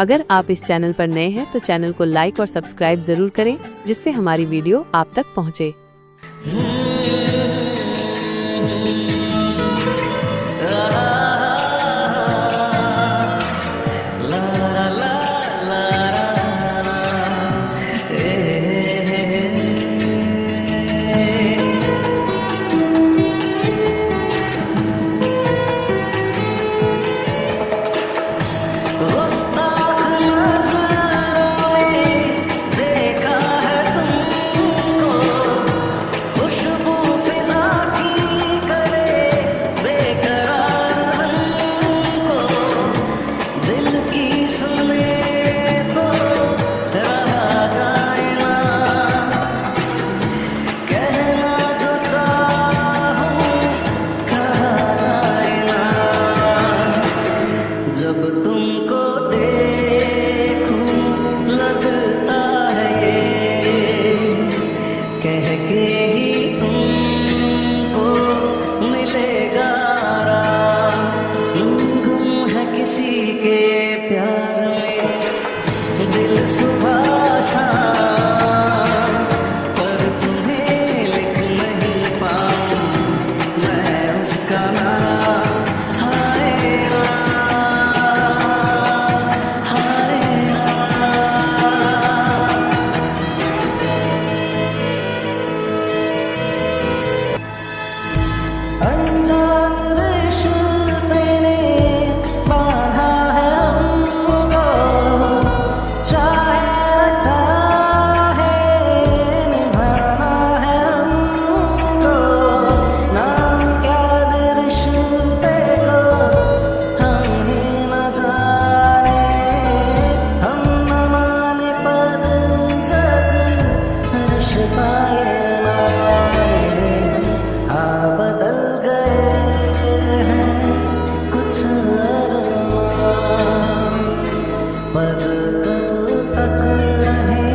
अगर आप इस चैनल पर नए हैं तो चैनल को लाइक और सब्सक्राइब जरूर करें, जिससे हमारी वीडियो आप तक पहुंचे। जब तुमको देखूं लगता है ये कह के ही तुमको मिलेगा आराम। गुम है किसी के प्यार में दिल सुबह शाम, पर तुम्हें लिख नहीं पाऊं मैं उसका नाम। अनजान रिश्ते ने बांधा है हमको, चाहे न चाहे निभाना है हमको। नाम क्या दे रिश्ते को हम ही न जाने, हम न माने पर जग रिश्ता ये माने। बदल पर कब तक रहे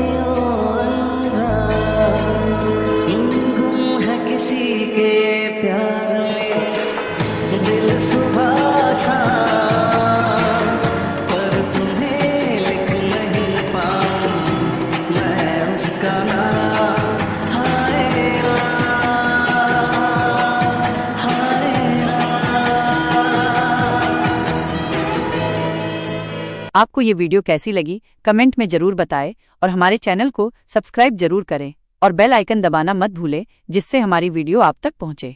यूं अनजान। गुम है किसी के प्यार में दिल सुबह शाम, पर तुम्हें लिख नहीं पाऊं मैं उसका नाम। आपको ये वीडियो कैसी लगी कमेंट में जरूर बताएं और हमारे चैनल को सब्सक्राइब जरूर करें और बेल आइकन दबाना मत भूलें, जिससे हमारी वीडियो आप तक पहुंचे।